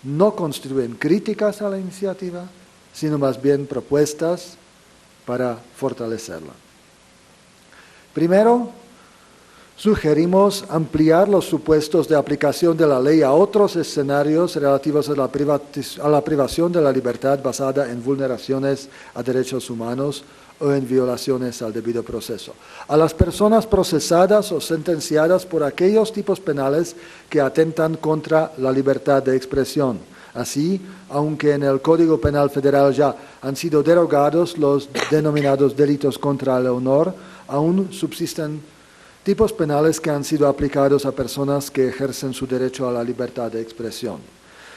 no constituyen críticas a la iniciativa, sino más bien propuestas para fortalecerla. Primero, sugerimos ampliar los supuestos de aplicación de la ley a otros escenarios relativos a la privación de la libertad basada en vulneraciones a derechos humanos o en violaciones al debido proceso. A las personas procesadas o sentenciadas por aquellos tipos penales que atentan contra la libertad de expresión. Así, aunque en el Código Penal Federal ya han sido derogados los denominados delitos contra el honor, aún subsisten tipos penales que han sido aplicados a personas que ejercen su derecho a la libertad de expresión.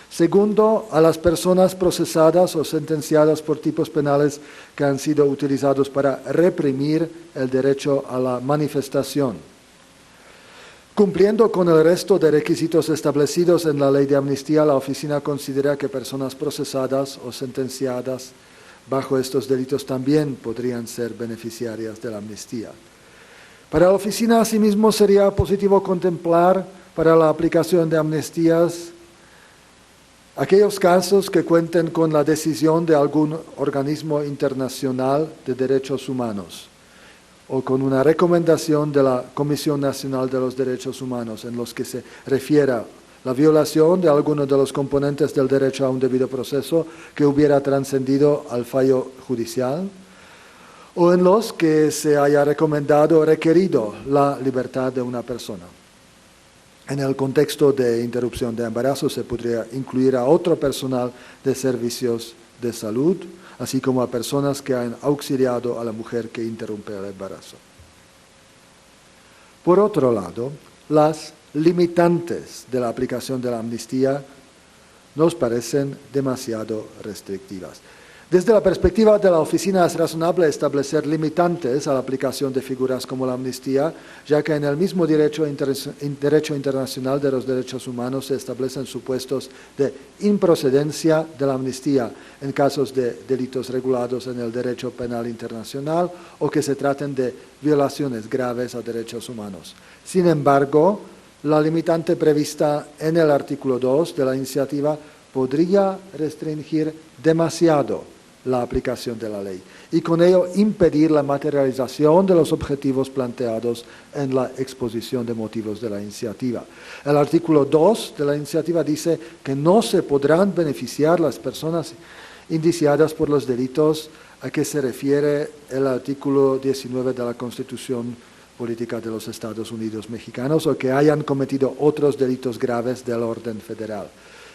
Segundo, a las personas procesadas o sentenciadas por tipos penales que han sido utilizados para reprimir el derecho a la manifestación. Cumpliendo con el resto de requisitos establecidos en la ley de amnistía, la oficina considera que personas procesadas o sentenciadas bajo estos delitos también podrían ser beneficiarias de la amnistía. Para la oficina, asimismo, sería positivo contemplar para la aplicación de amnistías aquellos casos que cuenten con la decisión de algún organismo internacional de derechos humanos o con una recomendación de la Comisión Nacional de los Derechos Humanos en los que se refiera la violación de alguno de los componentes del derecho a un debido proceso que hubiera trascendido al fallo judicial, o en los que se haya recomendado o requerido la libertad de una persona. En el contexto de interrupción de embarazo se podría incluir a otro personal de servicios de salud, así como a personas que han auxiliado a la mujer que interrumpe el embarazo. Por otro lado, las limitantes de la aplicación de la amnistía nos parecen demasiado restrictivas. Desde la perspectiva de la oficina es razonable establecer limitantes a la aplicación de figuras como la amnistía, ya que en el mismo derecho internacional de los derechos humanos se establecen supuestos de improcedencia de la amnistía en casos de delitos regulados en el derecho penal internacional o que se traten de violaciones graves a derechos humanos. Sin embargo, la limitante prevista en el artículo 2 de la iniciativa podría restringir demasiado la aplicación de la ley y con ello impedir la materialización de los objetivos planteados en la exposición de motivos de la iniciativa. El artículo 2 de la iniciativa dice que no se podrán beneficiar las personas indiciadas por los delitos a que se refiere el artículo 19 de la Constitución Política de los Estados Unidos Mexicanos o que hayan cometido otros delitos graves del orden federal.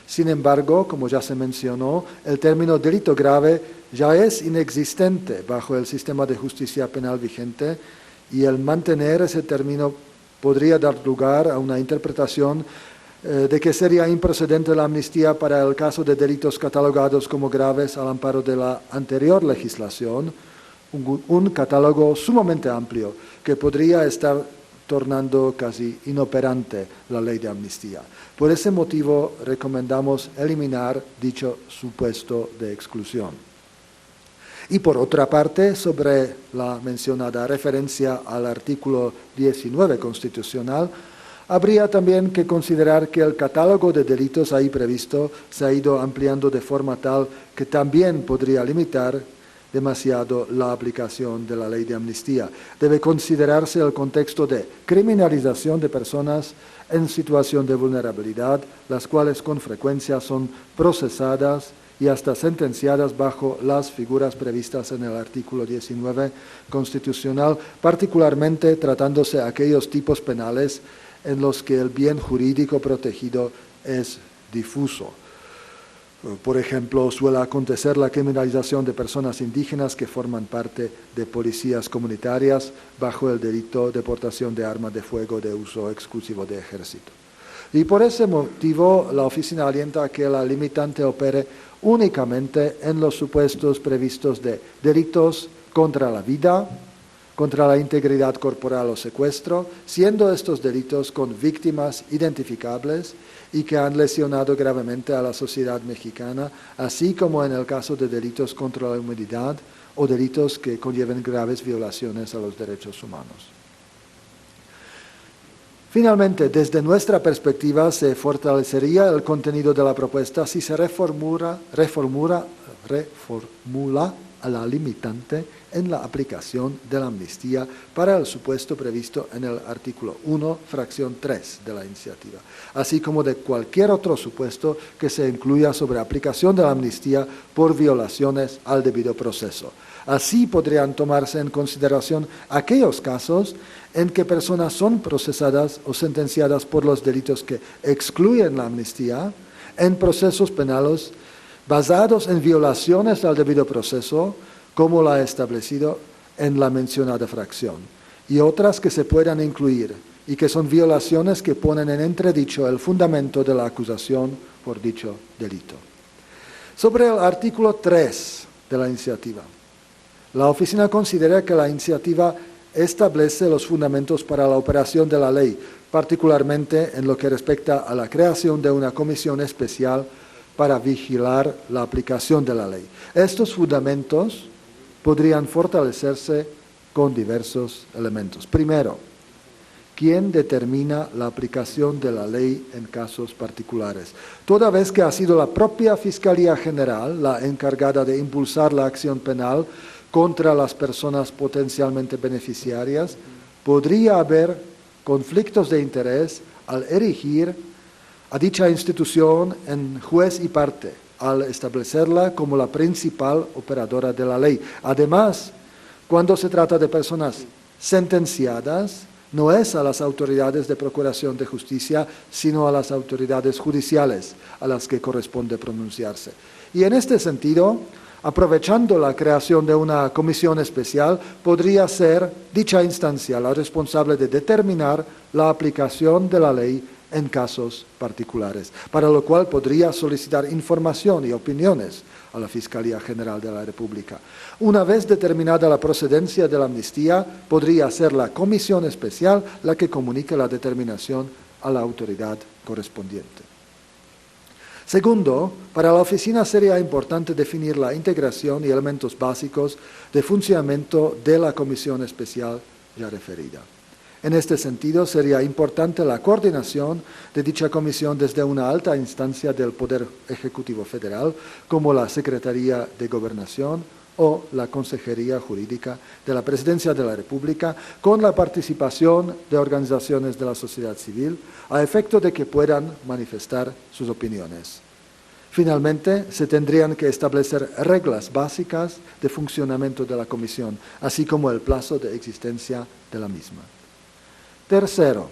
Sin embargo, como ya se mencionó, el término delito grave ya es inexistente bajo el sistema de justicia penal vigente y el mantener ese término podría dar lugar a una interpretación de que sería improcedente la amnistía para el caso de delitos catalogados como graves al amparo de la anterior legislación, un catálogo sumamente amplio que podría estar tornando casi inoperante la ley de amnistía. Por ese motivo recomendamos eliminar dicho supuesto de exclusión. Y por otra parte, sobre la mencionada referencia al artículo 19 constitucional, habría también que considerar que el catálogo de delitos ahí previsto se ha ido ampliando de forma tal que también podría limitar demasiado la aplicación de la ley de amnistía. Debe considerarse el contexto de criminalización de personas en situación de vulnerabilidad, las cuales con frecuencia son procesadas y hasta sentenciadas bajo las figuras previstas en el artículo 19 constitucional, particularmente tratándose de aquellos tipos penales en los que el bien jurídico protegido es difuso. Por ejemplo, suele acontecer la criminalización de personas indígenas que forman parte de policías comunitarias bajo el delito de portación de arma de fuego de uso exclusivo de ejército. Y por ese motivo, la oficina alienta a que la limitante opere únicamente en los supuestos previstos de delitos contra la vida, contra la integridad corporal o secuestro, siendo estos delitos con víctimas identificables y que han lesionado gravemente a la sociedad mexicana, así como en el caso de delitos contra la humanidad o delitos que conlleven graves violaciones a los derechos humanos. Finalmente, desde nuestra perspectiva, se fortalecería el contenido de la propuesta si se reformula a la limitante en la aplicación de la amnistía para el supuesto previsto en el artículo 1, fracción 3 de la iniciativa, así como de cualquier otro supuesto que se incluya sobre aplicación de la amnistía por violaciones al debido proceso. Así podrían tomarse en consideración aquellos casos en que personas son procesadas o sentenciadas por los delitos que excluyen la amnistía en procesos penales basados en violaciones al debido proceso, como la ha establecido en la mencionada fracción, y otras que se puedan incluir y que son violaciones que ponen en entredicho el fundamento de la acusación por dicho delito. Sobre el artículo 3 de la iniciativa, la oficina considera que la iniciativa establece los fundamentos para la operación de la ley, particularmente en lo que respecta a la creación de una comisión especial para vigilar la aplicación de la ley. Estos fundamentos podrían fortalecerse con diversos elementos. Primero, ¿quién determina la aplicación de la ley en casos particulares? Toda vez que ha sido la propia Fiscalía General la encargada de impulsar la acción penal contra las personas potencialmente beneficiarias, podría haber conflictos de interés al erigir a dicha institución en juez y parte, al establecerla como la principal operadora de la ley. Además, cuando se trata de personas sentenciadas, no es a las autoridades de procuración de justicia, sino a las autoridades judiciales a las que corresponde pronunciarse. Y en este sentido, aprovechando la creación de una comisión especial, podría ser dicha instancia la responsable de determinar la aplicación de la ley en casos particulares, para lo cual podría solicitar información y opiniones a la Fiscalía General de la República. Una vez determinada la procedencia de la amnistía, podría ser la comisión especial la que comunique la determinación a la autoridad correspondiente. Segundo, para la oficina sería importante definir la integración y elementos básicos de funcionamiento de la comisión especial ya referida. En este sentido, sería importante la coordinación de dicha comisión desde una alta instancia del Poder Ejecutivo Federal, como la Secretaría de Gobernación o la Consejería Jurídica de la Presidencia de la República, con la participación de organizaciones de la sociedad civil, a efecto de que puedan manifestar sus opiniones. Finalmente, se tendrían que establecer reglas básicas de funcionamiento de la comisión, así como el plazo de existencia de la misma. Tercero,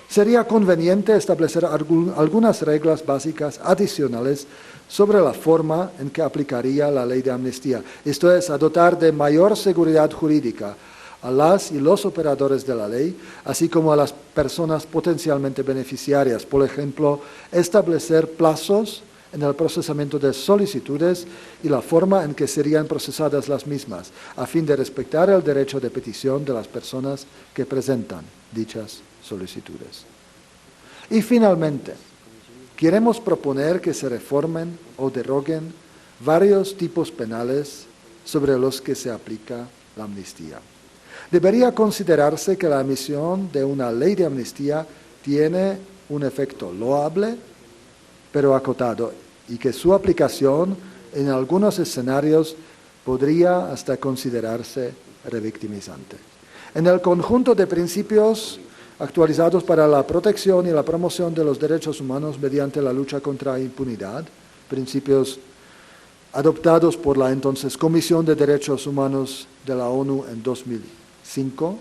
sería conveniente establecer algunas reglas básicas adicionales sobre la forma en que aplicaría la ley de amnistía. Esto es, a dotar de mayor seguridad jurídica a las y los operadores de la ley, así como a las personas potencialmente beneficiarias. Por ejemplo, establecer plazos en el procesamiento de solicitudes y la forma en que serían procesadas las mismas, a fin de respetar el derecho de petición de las personas que presentan dichas solicitudes. Y finalmente, queremos proponer que se reformen o deroguen varios tipos penales sobre los que se aplica la amnistía. Debería considerarse que la emisión de una ley de amnistía tiene un efecto loable, pero acotado, y que su aplicación en algunos escenarios podría hasta considerarse revictimizante. En el conjunto de principios actualizados para la protección y la promoción de los derechos humanos mediante la lucha contra la impunidad, principios adoptados por la entonces Comisión de Derechos Humanos de la ONU en 2005,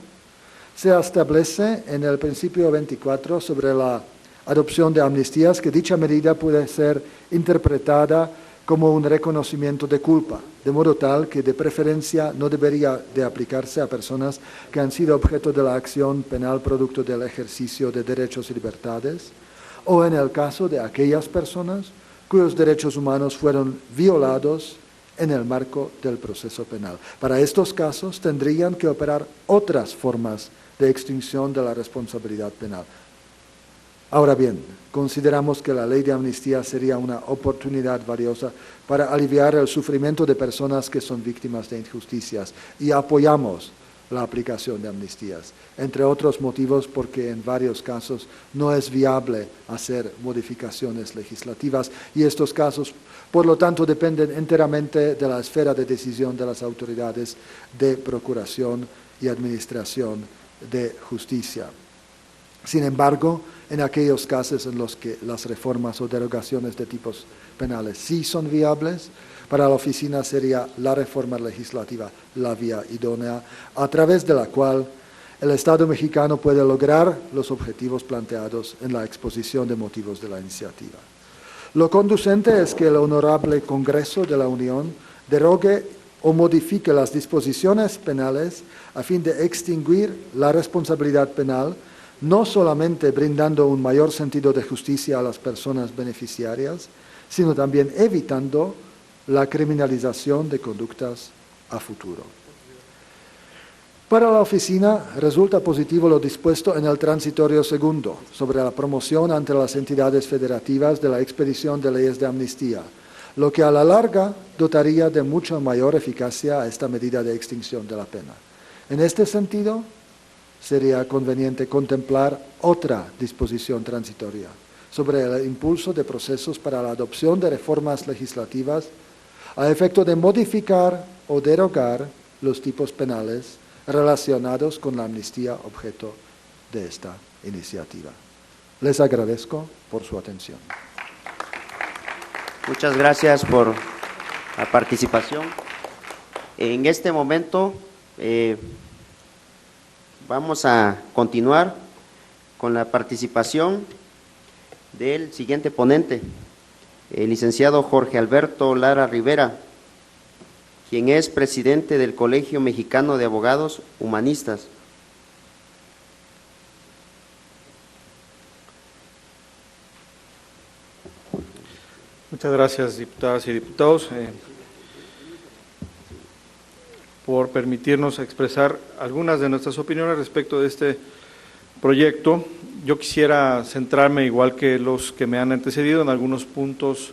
se establece en el principio 24 sobre la adopción de amnistías que dicha medida puede ser interpretada como un reconocimiento de culpa, de modo tal que de preferencia no debería de aplicarse a personas que han sido objeto de la acción penal producto del ejercicio de derechos y libertades, o en el caso de aquellas personas cuyos derechos humanos fueron violados en el marco del proceso penal. Para estos casos tendrían que operar otras formas de extinción de la responsabilidad penal. Ahora bien, consideramos que la ley de amnistía sería una oportunidad valiosa para aliviar el sufrimiento de personas que son víctimas de injusticias y apoyamos la aplicación de amnistías, entre otros motivos porque en varios casos no es viable hacer modificaciones legislativas y estos casos, por lo tanto, dependen enteramente de la esfera de decisión de las autoridades de procuración y administración de justicia. Sin embargo, en aquellos casos en los que las reformas o derogaciones de tipos penales sí son viables, para la oficina sería la reforma legislativa la vía idónea, a través de la cual el Estado mexicano puede lograr los objetivos planteados en la exposición de motivos de la iniciativa. Lo conducente es que el Honorable Congreso de la Unión derogue o modifique las disposiciones penales a fin de extinguir la responsabilidad penal, no solamente brindando un mayor sentido de justicia a las personas beneficiarias, sino también evitando la criminalización de conductas a futuro. Para la oficina resulta positivo lo dispuesto en el transitorio segundo sobre la promoción ante las entidades federativas de la expedición de leyes de amnistía, lo que a la larga dotaría de mucha mayor eficacia a esta medida de extinción de la pena. En este sentido, sería conveniente contemplar otra disposición transitoria sobre el impulso de procesos para la adopción de reformas legislativas a efecto de modificar o derogar los tipos penales relacionados con la amnistía objeto de esta iniciativa. Les agradezco por su atención. Muchas gracias por la participación. En este momento vamos a continuar con la participación del siguiente ponente, el licenciado Jorge Alberto Lara Rivera, quien es presidente del Colegio Mexicano de Abogados Humanistas. Muchas gracias, diputadas y diputados, por permitirnos expresar algunas de nuestras opiniones respecto de este proyecto. Yo quisiera centrarme, igual que los que me han antecedido, en algunos puntos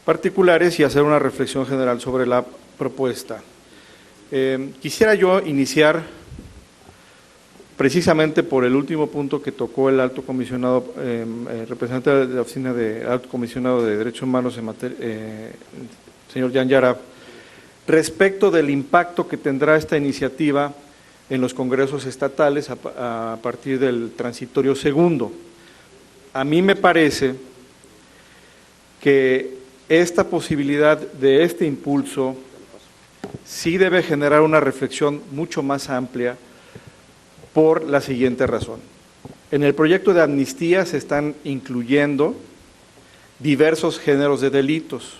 particulares y hacer una reflexión general sobre la propuesta. Quisiera yo iniciar precisamente por el último punto que tocó el alto comisionado, representante de la oficina del alto comisionado de Derechos Humanos en materia, señor Jan Yarab, respecto del impacto que tendrá esta iniciativa en los congresos estatales a partir del transitorio segundo. A mí me parece que esta posibilidad de este impulso sí debe generar una reflexión mucho más amplia por la siguiente razón. En el proyecto de amnistía se están incluyendo diversos géneros de delitos,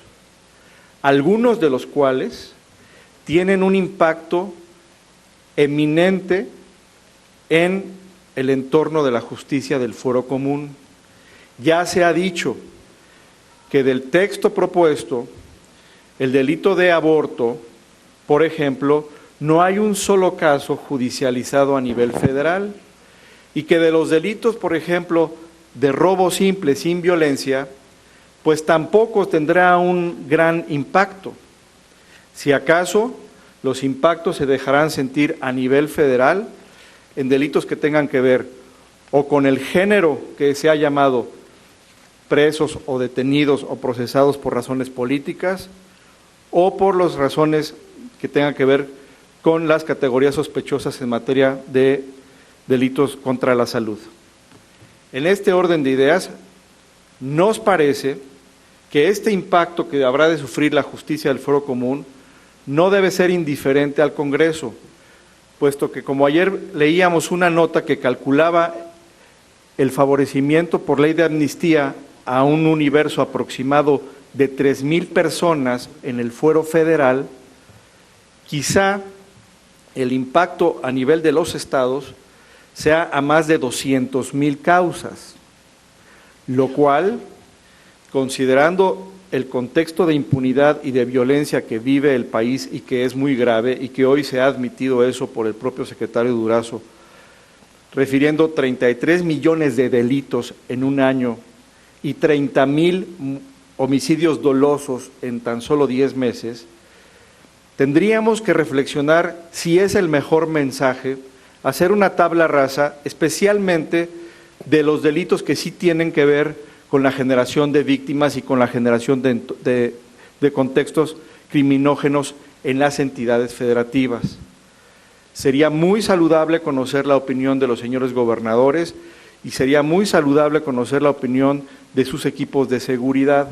algunos de los cuales tienen un impacto eminente en el entorno de la justicia del fuero común. Ya se ha dicho que del texto propuesto, el delito de aborto, por ejemplo, no hay un solo caso judicializado a nivel federal y que de los delitos, por ejemplo, de robo simple sin violencia, pues tampoco tendrá un gran impacto. Si acaso, los impactos se dejarán sentir a nivel federal en delitos que tengan que ver o con el género que se ha llamado presos o detenidos o procesados por razones políticas o por las razones que tengan que ver con las categorías sospechosas en materia de delitos contra la salud. En este orden de ideas, nos parece que este impacto que habrá de sufrir la justicia del fuero común no debe ser indiferente al Congreso, puesto que como ayer leíamos una nota que calculaba el favorecimiento por ley de amnistía a un universo aproximado de 3,000 personas en el fuero federal, quizá el impacto a nivel de los estados sea a más de 200,000 causas, lo cual, considerando el contexto de impunidad y de violencia que vive el país y que es muy grave y que hoy se ha admitido eso por el propio secretario Durazo, refiriendo 33 millones de delitos en un año y 30,000 homicidios dolosos en tan solo 10 meses, Tendríamos que reflexionar si es el mejor mensaje hacer una tabla rasa, especialmente de los delitos que sí tienen que ver con la generación de víctimas y con la generación de contextos criminógenos en las entidades federativas. Sería muy saludable conocer la opinión de los señores gobernadores y sería muy saludable conocer la opinión de sus equipos de seguridad,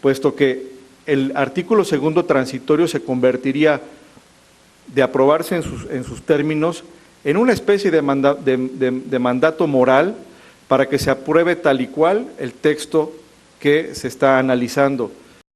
puesto que el artículo segundo transitorio se convertiría, de aprobarse en sus términos, en una especie de mandato moral para que se apruebe tal y cual el texto que se está analizando.